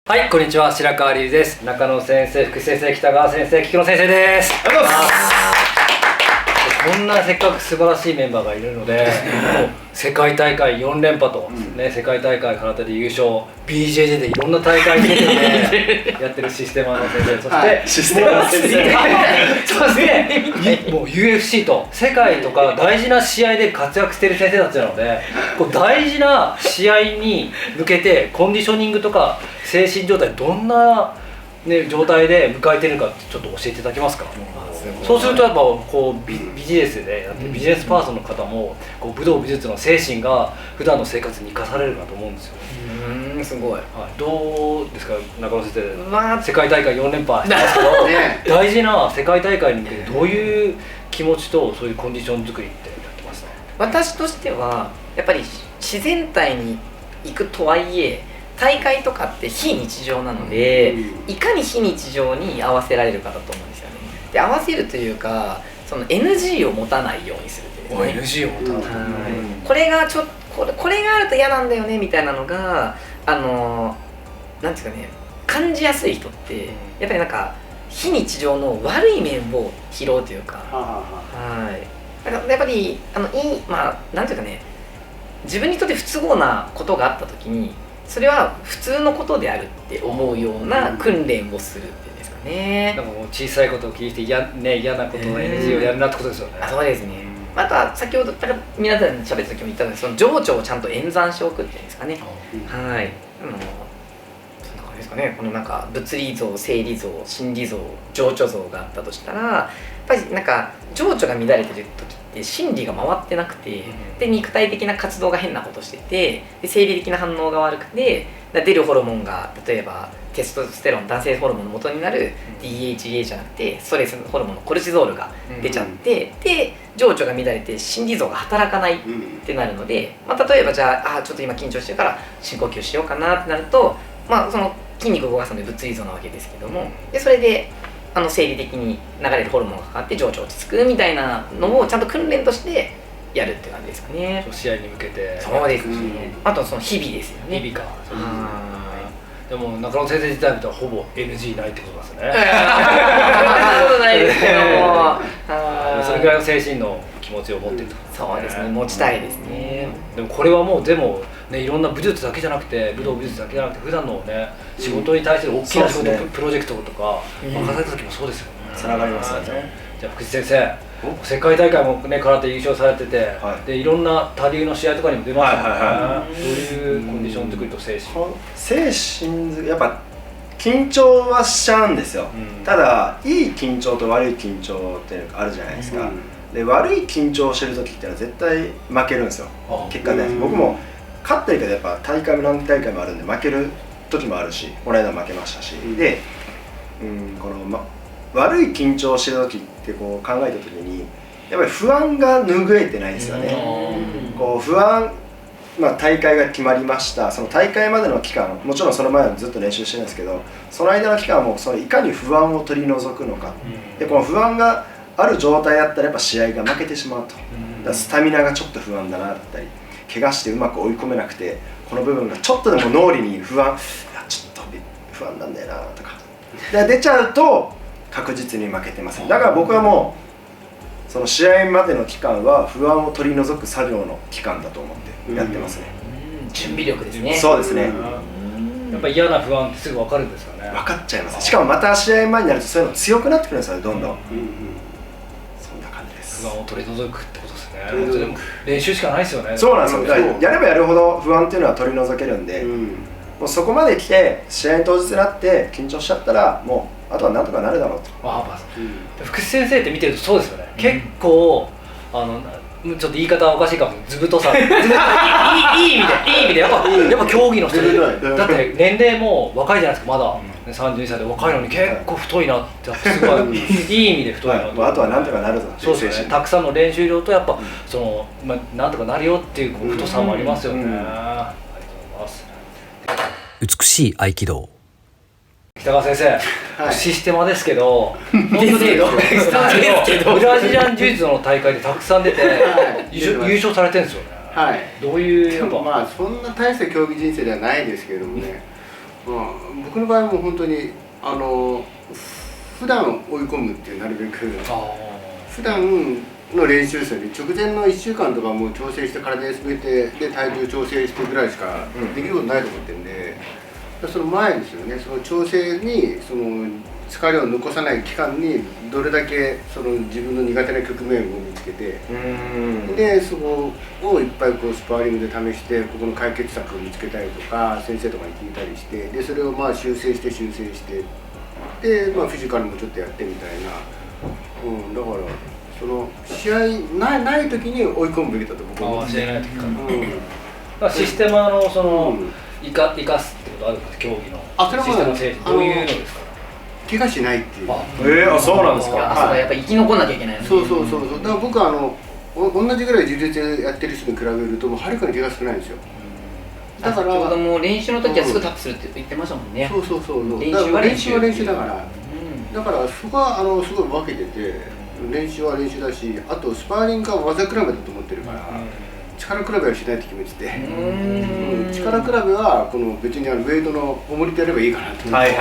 はい、こんにちは、白川隆です。中野先生、福士先生、北川先生、菊野先生です。ありがとうございます。こんなせっかく素晴らしいメンバーがいるので、もう世界大会4連覇と、ね、世界大会空手で優勝、BJJ でいろんな大会に出てね、やってるシステマーの先生、そして、はい、システマーの先生、そしてもう UFC と世界とか大事な試合で活躍している先生たちなので、こう大事な試合に向けてコンディショニングとか精神状態どんな、ね、状態で迎えているかちょっと教えていただけますか。そうするとやっぱこうビジネスでビジネスパーソンの方もこう武道美術の精神が普段の生活に生かされるかと思うんですよ。すごい、はい、どうですか中野先生、世界大会4連覇してますけど、大事な世界大会に向けてどういう気持ちとそういうコンディション作りってやってますね。私としてはやっぱり自然体に行くとはいえ大会とかって非日常なので、いかに非日常に合わせられるかだと思うんですよね。で合わせるというかその NG を持たないようにするっていうですね。NG を持たない、これがこれがあると嫌なんだよねみたいなのがなんていうかね、感じやすい人ってやっぱりなんか非日常の悪い面を拾うというか、だからやっぱりまあなんていうかね、自分にとって不都合なことがあった時にそれは普通のことであるって思うような訓練をするっていうんですかね。なんかもう小さいことを聞いて嫌なことの NG をやるなってことですよね。そうですね。あとは先ほど皆さんに喋った時も言ったんですけど、その情緒をちゃんと演算しておくっていうんですかね。はい。そんな感じですかね。このなんか物理像、生理像、心理像、情緒像があったとしたら、やっぱりなんか情緒が乱れてる時って心理が回ってなくて、で肉体的な活動が変なことしてて、で生理的な反応が悪くて、出るホルモンが例えばテストステロン、男性ホルモンの元になる DHA じゃなくてストレスホルモンのコルチゾールが出ちゃって、で情緒が乱れて心理像が働かないってなるので、例えばじゃあちょっと今緊張してるから深呼吸しようかなってなると、その筋肉を動かすので物理像なわけですけども、でそれで生理的に流れるホルモンがかかって情緒落ち着くみたいなのをちゃんと訓練としてやるって感じですかね。試合に向けて。そうですね。あとその日々ですよね。日々か。でも中野先生自体はほぼ NG ないってことですね。そんなことないですけども、それぐらいの精神の気持ちを持っていると。そうですね、持ちたいですね。でもこれはもうでもね、いろんな武術だけじゃなくて武道美術だけじゃなくて普段のね仕事に対する大きな仕事、プロジェクトとか任された時もそうですよね。つながりますね。じゃあ福士先生、世界大会もね空手優勝されてて、でいろんな他流の試合とかにも出ましたよね。どういうコンディション作りと精神やっぱ緊張はしちゃうんですよ。ただいい緊張と悪い緊張ってあるじゃないですか。で悪い緊張をしてる時ってのは絶対負けるんですよ、結果で。僕も勝ってるけどやっぱ大会も何大会もあるんで負ける時もあるし、この間負けましたし、で、この、悪い緊張をしてる時ってこう考えた時にやっぱり不安が拭えてないんですよね。こう不安、大会が決まりました。その大会までの期間、もちろんその前はずっと練習してるんですけど、その間の期間はもういかに不安を取り除くのか、でこの不安がある状態だったらやっぱ試合が負けてしまうと。だからスタミナがちょっと不安だなだったり、怪我してうまく追い込めなくてこの部分がちょっとでも脳裏に不安、ちょっと不安なんだよなとかで出ちゃうと確実に負けてます。だから僕はもうその試合までの期間は不安を取り除く作業の期間だと思ってやってますね。準備力ですね。そうですね。やっぱ嫌な不安ってすぐ分かるんですかね。分かっちゃいます。しかもまた試合前になるとそういうの強くなってくるんですよね、どんどん。そんな感じです。不安を取り除くってことですね。でも練習しかないですよね。そうなんですよ。やればやるほど不安っていうのは取り除けるんで、もうそこまで来て試合当日になって緊張しちゃったらもうあとはなんとかなるだろうと。福士先生って見てるとそうですよね。結構ちょっと言い方はおかしいかもしれない。図太さいい意味でやっぱ競技の人でだって年齢も若いじゃないですか。まだ32歳で若いのに結構太いなってすごいいい意味で太いなと。あとはなんとかなるぞ。そうですね。たくさんの練習量とやっぱそのなんとかなるよっていう太さもありますよね。ありがとうございます。美しい合気道。北川先生、システマですけど、本当にブラジリアン柔術の大会でたくさん出て優勝されてるんですよね。はい。どういうそんな大した競技人生ではないですけれどもね、僕の場合はもう本当に普段追い込むっていう、なるべく普段の練習ですよね。直前の1週間とかもう調整して体休めてで体重調整してぐらいしかできることないと思ってるんで、その前ですよね。その調整にその疲れを残さない期間にどれだけその自分の苦手な局面を見つけて、でそこをいっぱいこうスパーリングで試してここの解決策を見つけたりとか先生とかに聞いたりして、でそれをまあ修正してで、まあ、フィジカルもちょっとやってみたいな、だからその試合ない時に追い込むべきだと僕は思って試合ない時から、システマのその、生かすってことあるんですか、競技のそれはシステム整理、どういうのですか？怪我しないっていう。そうなんですか。やっぱ生き残んなきゃいけないので。そうだから僕は同じぐらい充実やってる人に比べるともうはるかに怪我少ないんですよ。だから先ほども練習の時はすぐタップするって言ってましたもんね。そう練習は練習だから、だからそこはすごい分けてて、練習は練習だし、あとスパーリングは技比べだと思ってるから、力比べはしないって決めてて、力比べはこの別にウェイトの重りでやればいいかなと思って。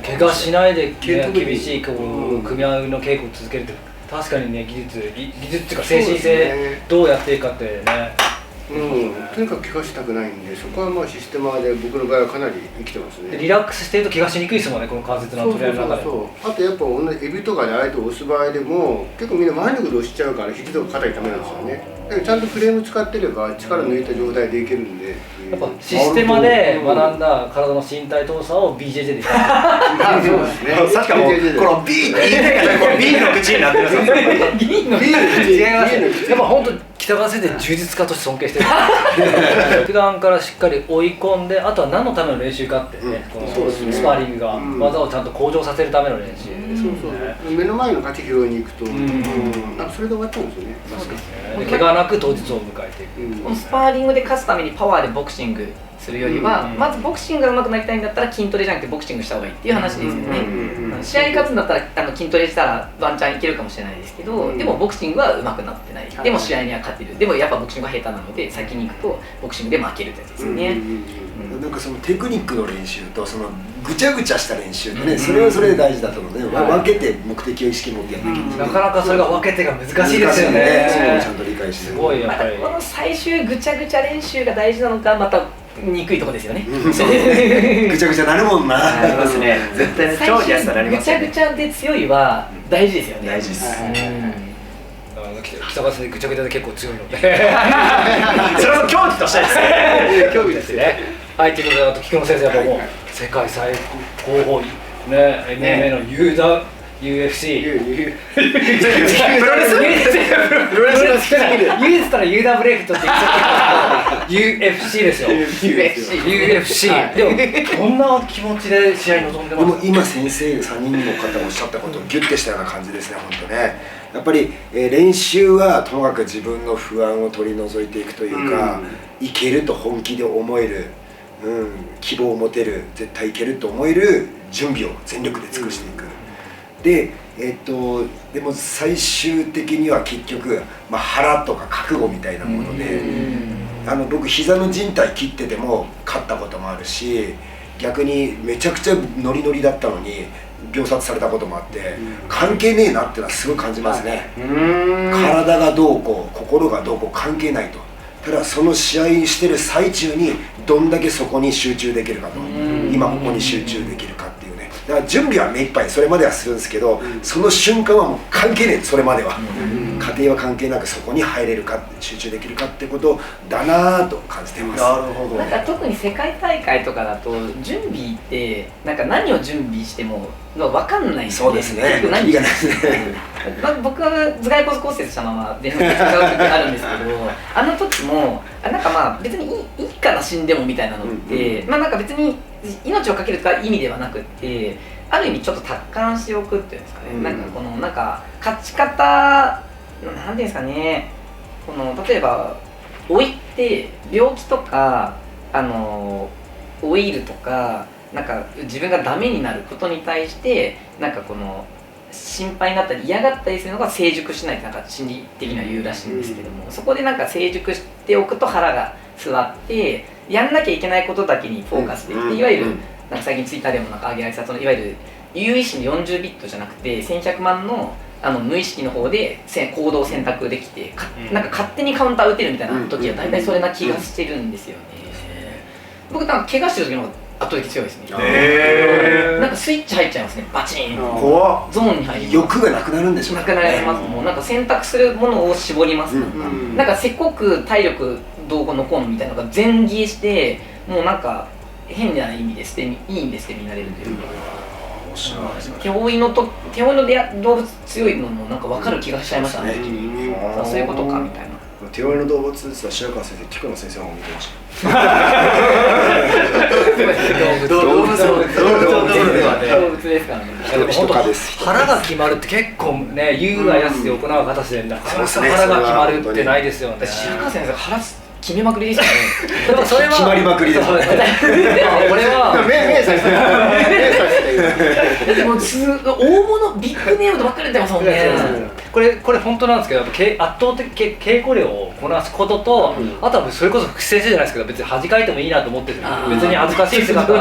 怪我しないで厳しい組み合いの稽古を続けるって確かにね、技術っていうか精神性どうやっていいかってね。とにかく怪我したくないんで、そこはまあシステマで僕の場合はかなり生きてますね。リラックスしてると怪我しにくいですもんね、この関節の取り合いの中で。あとやっぱ同じエビとかで相手を押す場合でも結構みんな前のこと押しちゃうから肘とか肩痛めなんですよね。だからちゃんとフレーム使ってれば力抜いた状態でいけるんで、やっぱシステマで学んだ体の身体動作を BJJ でそうですね。さっきからもうこの B って言いたいから B の口になってるんですよ。違います。やっぱ本当北川先生充実家として尊敬してる。普段からしっかり追い込んで、あとは何のための練習かってね、このスパーリングが技をちゃんと向上させるための練習ですよね。目の前の勝ち拾いに行くと、なんかそれで終わっちゃうんですよね。そうですね。怪我なく当日を迎えていく。このスパーリングで勝つためにパワーでボクシングするよりは、まずボクシングが上手くなりたいんだったら筋トレじゃなくてボクシングした方がいいっていう話ですよね。試合に勝つんだったら筋トレしたらワンチャンいけるかもしれないですけど、でもボクシングは上手くなってない、でも試合には勝てる、でもやっぱボクシングが下手なので先に行くとボクシングで負けるってやつですよね。なんかそのテクニックの練習とそのぐちゃぐちゃした練習ってね、それはそれで大事だと思うね。分けて目的を意識持ってやっていく。なかなかそれが分けてが難しいですよね。ちゃんと理解して。すごいやっぱり。この最終ぐちゃぐちゃ練習が大事なのかまた憎いとこですよね。ぐちゃぐちゃなるもんな。ありますね。絶対ね、超安さなりますね。ぐちゃぐちゃで強いは大事ですよね。大事です。北川さんぐちゃぐちゃで結構強いので。それも競技としてですね。競技ですね。はい、ということで、あと菊野先生はもう世界最高峰ね、MMA のUFC。プロレス言うたら UW ブレイクとって言っちゃったけど UFC ですよ。UFC。でもこんな気持ちで試合に臨んでます。でも今先生3人の方がおっしゃったことをギュッてしたような感じですね、本当ね。やっぱり、練習はともかく自分の不安を取り除いていくというか、いけると本気で思える、希望を持てる、絶対いけると思える準備を全力で尽くしていく。で、でも最終的には結局、腹とか覚悟みたいなもので、僕膝の靭帯切ってても勝ったこともあるし、逆にめちゃくちゃノリノリだったのに秒殺されたこともあって、関係ねえなってのはすごい感じますね。体がどうこう心がどうこう関係ないと。ただその試合してる最中にどんだけそこに集中できるかと、今ここに集中できるかっていうね。だから準備は目いっぱいそれまではするんですけど、その瞬間はもう関係ねえ、それまでは家庭は関係なくそこに入れるか集中できるかってことだなぁと感じてます。なるほど。なんか特に世界大会とかだと準備ってなんか何を準備しても分かんないんで、そうですね。何がないですね。僕は頭蓋骨骨折したまま電話で使う時あるんですけど、あの時もなんか別にいいから死んでもみたいなのって、なんか別に命を懸けるとか意味ではなくって、ある意味ちょっと達観しておくっていうんですかね。なんかこのなんか勝ち方なんていうんですかね。この例えば老いって病気とか老いるとかなんか自分がダメになることに対してなんかこの心配になったり嫌がったりするのが成熟しないってなんか心理的には言うらしいんですけども、そこでなんか成熟しておくと腹が座ってやんなきゃいけないことだけにフォーカスできて、いわゆるなんか最近ツイッターでもなんか上げられてたそのいわゆる有意識の40ビットじゃなくて1100万の無意識の方で行動を選択できてなんか勝手にカウンター打てるみたいな時は大体それな気がしてるんですよね。僕なんか怪我してる時の方が圧倒的強いですね。なんかスイッチ入っちゃいますね、バチン。怖っ。ゾーンに入ります。欲がなくなるんでしょうね。なくなります。もうなんか選択するものを絞ります。なんかせっこく体力どうこうのこうのみたいなのが全消えしてもうなんか変な意味でいい意味で捨て身になれるというか。手負いの動物強いのもなんか分かる気がしちゃいましたね。そういうことかみたいな。手負いの動物って言ったら白川先生、菊野先生も見てました。動物ですからね。人かです。腹が決まるって結構ね、優雅やすで行う形でなかなか腹が決まるってないですよね。白川先生腹決めまくりですよね。でもそれは決まりまくりですね。俺は目させてでも大物ビッグネームばっかり出てますもんね。これ本当なんですけど、圧倒的稽古量をこなすことと、あとはそれこそ福士先生じゃないですけど、別に恥かいてもいいなと思ってる。別に恥ずかしい姿い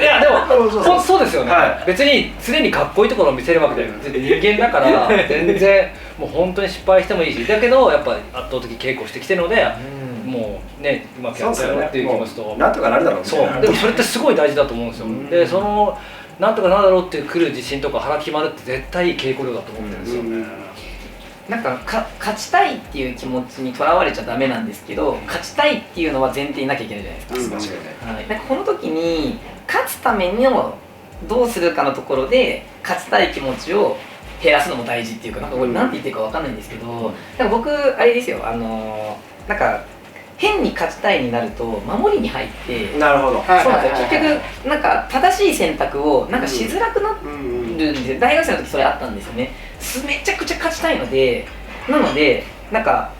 やでもそうですよね。別に常にかっこいいところを見せるわけで人間だから全然もう本当に失敗してもいいし、だけどやっぱり圧倒的稽古してきてるので、もうねうまくやったよっていう気持ちと、なんとかなるだろう。そうでもそれってすごい大事だと思うんですよ。でそのなんとかなるだろうって来る自信とか腹決まるって絶対いい稽古量だと思ってるんですよね。なんか勝ちたいっていう気持ちにとらわれちゃダメなんですけど、勝ちたいっていうのは前提になきゃいけないじゃないですか。なんかこの時に勝つためにどうするかのところで勝ちたい気持ちを減らすのも大事っていうか、なんかこれ何て言ってるか分かんないんですけど、なんか僕あれですよ、なんか変に勝ちたいになると守りに入って、なるほど。そうなんですよ。結局なんか正しい選択をなんかしづらくなるんですよ。大学生の時それあったんですよね。めちゃくちゃ勝ちたいので、なのでなんか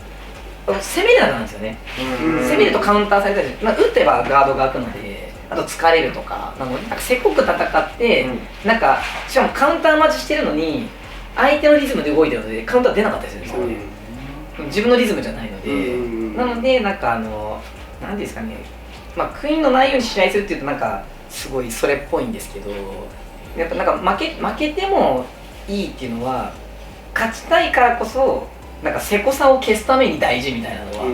攻めれなくなるんですよね。攻めるとカウンターされたり、打てばガードが開くので、あと疲れるとか、なんかせっこく戦って、なんかしかもカウンター待ちしてるのに相手のリズムで動いてるのでカウンター出なかったりするんですよね。自分のリズムじゃないので、なのでなんかなんですかね、クイーンのないように試合するっていうとなんかすごいそれっぽいんですけど、やっぱなんか負けてもいいっていうのは勝ちたいからこそなんかせこさを消すために大事みたいなのは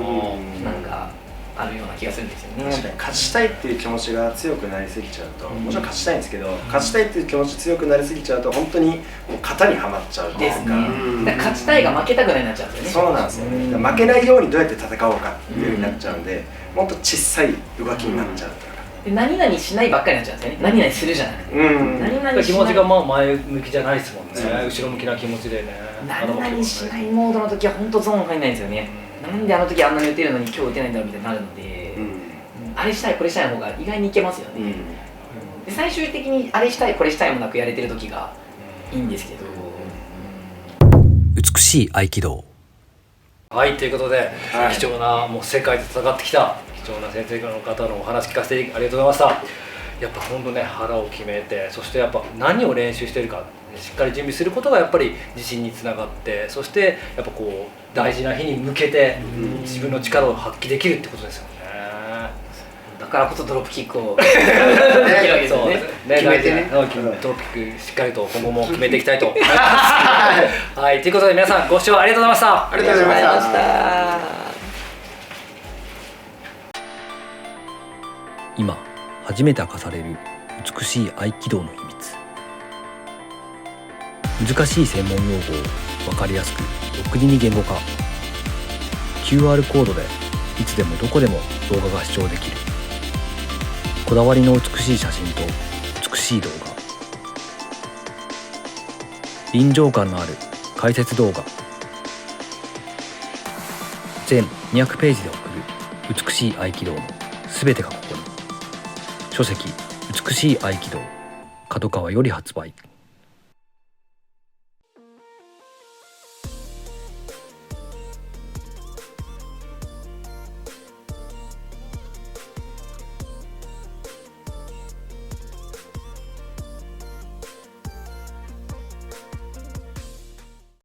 なんかあるような気がするんですよね。確かに勝ちたいっていう気持ちが強くなりすぎちゃうと、もちろん勝ちたいんですけど、勝ちたいっていう気持ち強くなりすぎちゃうと本当にもう型にはまっちゃうというか、ですね。だから勝ちたいが負けたくないになっちゃうんですよね。そうなんですよね。負けないようにどうやって戦おうかっていうようになっちゃうんで、もっと小さい動きになっちゃうというか、で何々しないばっかりになっちゃうんですよね。何々するじゃなくて、何々し気ない持ちがまあ前向きじゃないですもんね。後ろ向きな気持ちでね。何々しないモードの時は本当ゾーン入んないんですよね。なんであの時あんなに打てるのに今日打てないんだろうみたいになるので、あれしたいこれしたいの方が意外にいけますよね。で最終的にあれしたいこれしたいもなくやれてる時がいいんですけど、美しい合気道。はい、ということで、貴重なもう世界で戦ってきた貴重な先生の方のお話聞かせてありがとうございました。やっぱ本当ね、腹を決めて、そしてやっぱ何を練習してるかしっかり準備することがやっぱり自信につながって、そしてやっぱこう大事な日に向けて自分の力を発揮できるってことですよね。だからこそドロップキックをできるわけですよね。決めてね。ドロップキックしっかりと今後も決めていきたいと思います。はい、ということで皆さんご視聴ありがとうございました。ありがとうございました。今初めて明かされる美しい合気道の秘密。難しい専門用語を分かりやすく独自に言語化。 QR コードでいつでもどこでも動画が視聴できる。こだわりの美しい写真と美しい動画、臨場感のある解説動画、全200ページで送る美しい合気道のすべてがここに。書籍美しい合気道、角川より発売。